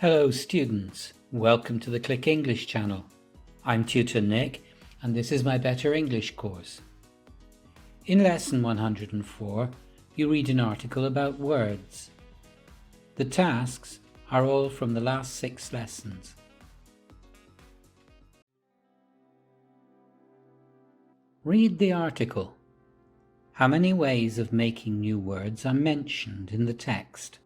Hello students, welcome to the Click English channel. I'm Tutor Nick and this is my Better English course. In Lesson 104, you read an article about words. The tasks are all from the last 6 lessons. Read the article. How many ways of making new words are mentioned in the text?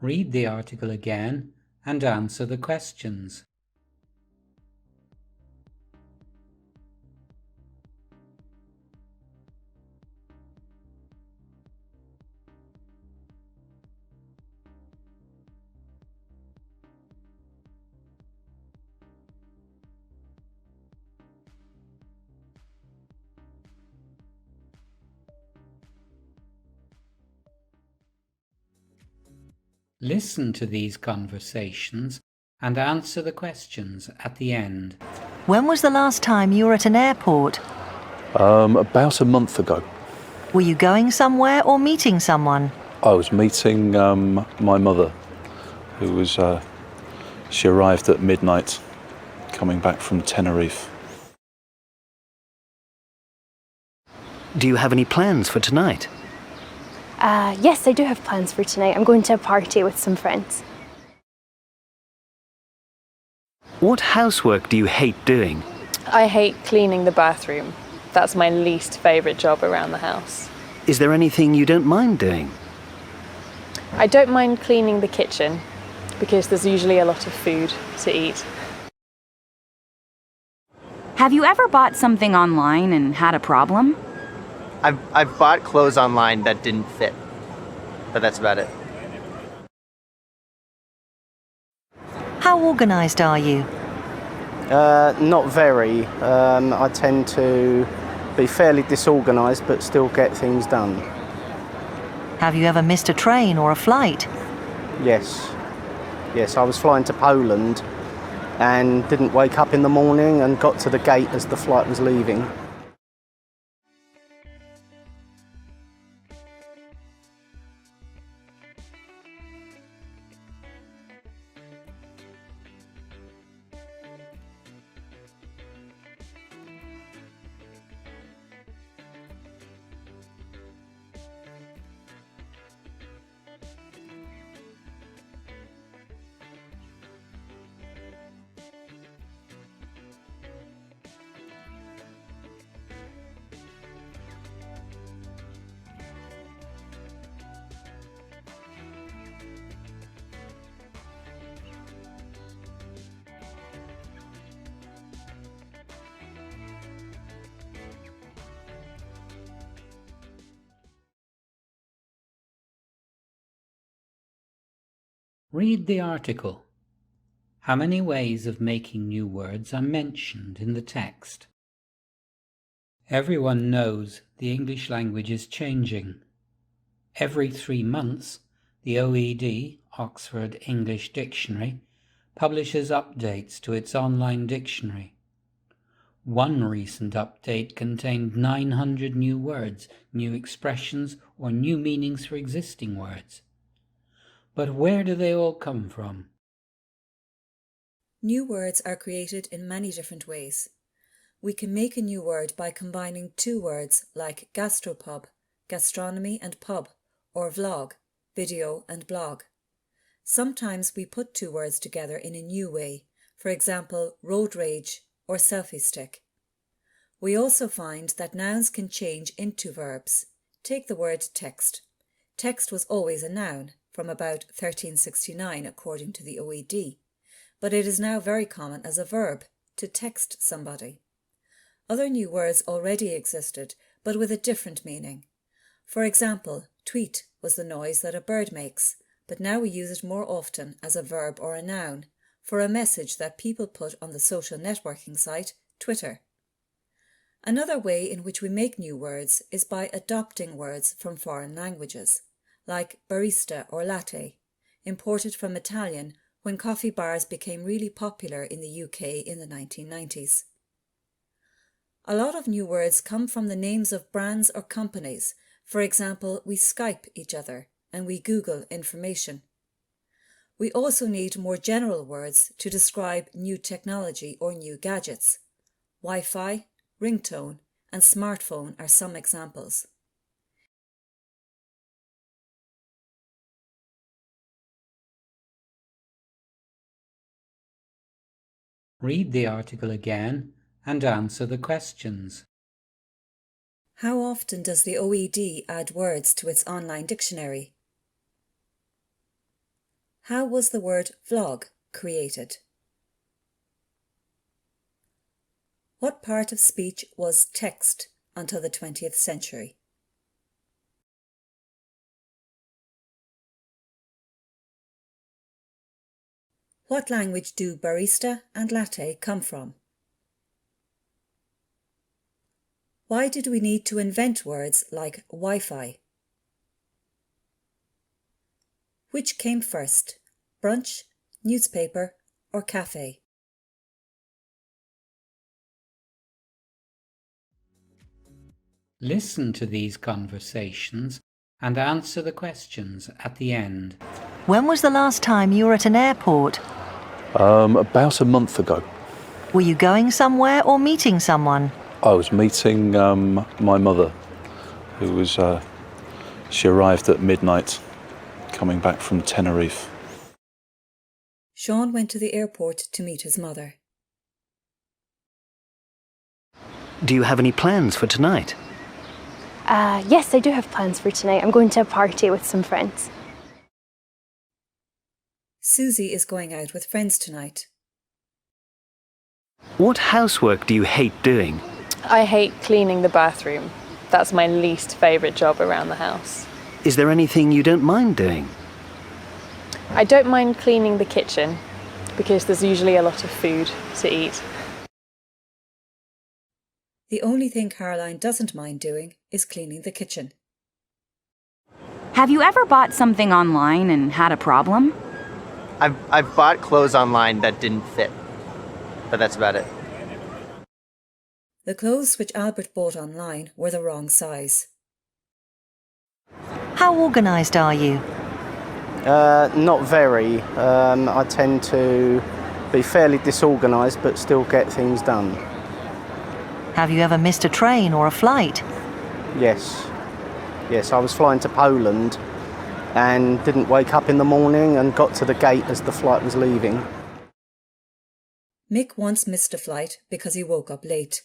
Read the article again and answer the questions. Listen to these conversations and answer the questions at the end. When was the last time you were at an airport? About a month ago. Were you going somewhere or meeting someone? I was meeting my mother, who was, she arrived at midnight, coming back from Tenerife. Do you have any plans for tonight? Yes, I do have plans for tonight. I'm going to a party with some friends. What housework do you hate doing? I hate cleaning the bathroom. That's my least favourite job around the house. Is there anything you don't mind doing? I don't mind cleaning the kitchen because there's usually a lot of food to eat. Have you ever bought something online and had a problem? I've bought clothes online that didn't fit, but that's about it. How organised are you? Not very. I tend to be fairly disorganised but still get things done. Have you ever missed a train or a flight? Yes, I was flying to Poland and didn't wake up in the morning and got to the gate as the flight was leaving. Read the article. How many ways of making new words are mentioned in the text? Everyone knows the English language is changing. Every 3 months, the OED, Oxford English Dictionary, publishes updates to its online dictionary. One recent update contained 900 new words, new expressions, or new meanings for existing words. But where do they all come from? New words are created in many different ways. We can make a new word by combining two words like gastropub, gastronomy and pub, or vlog, video and blog. Sometimes we put two words together in a new way, for example, road rage or selfie stick. We also find that nouns can change into verbs. Take the word text. Text was always a noun from about 1369 according to the OED, but it is now very common as a verb, to text somebody. Other new words already existed, but with a different meaning. For example, tweet was the noise that a bird makes, but now we use it more often as a verb or a noun for a message that people put on the social networking site Twitter. Another way in which we make new words is by adopting words from foreign languages, like barista or latte, imported from Italian when coffee bars became really popular in the UK in the 1990s. A lot of new words come from the names of brands or companies. For example, we Skype each other and we Google information. We also need more general words to describe new technology or new gadgets. Wi-Fi, ringtone, and smartphone are some examples. Read the article again and answer the questions. How often does the OED add words to its online dictionary? How was the word vlog created? What part of speech was text until the 20th century? What language do barista and latte come from? Why did we need to invent words like Wi-Fi? Which came first, brunch, newspaper, or cafe? Listen to these conversations and answer the questions at the end. When was the last time you were at an airport? About a month ago. Were you going somewhere or meeting someone? I was meeting my mother, who was, she arrived at midnight, coming back from Tenerife. Sean went to the airport to meet his mother. Do you have any plans for tonight? Yes, I do have plans for tonight. I'm going to a party with some friends. Susie is going out with friends tonight. What housework do you hate doing? I hate cleaning the bathroom. That's my least favourite job around the house. Is there anything you don't mind doing? I don't mind cleaning the kitchen because there's usually a lot of food to eat. The only thing Caroline doesn't mind doing is cleaning the kitchen. Have you ever bought something online and had a problem? I've bought clothes online that didn't fit, but that's about it. The clothes which Albert bought online were the wrong size. How organised are you? Not very. I tend to be fairly disorganised but still get things done. Have you ever missed a train or a flight? Yes. Yes, I was flying to Poland and didn't wake up in the morning and got to the gate as the flight was leaving. Mick once missed a flight because he woke up late.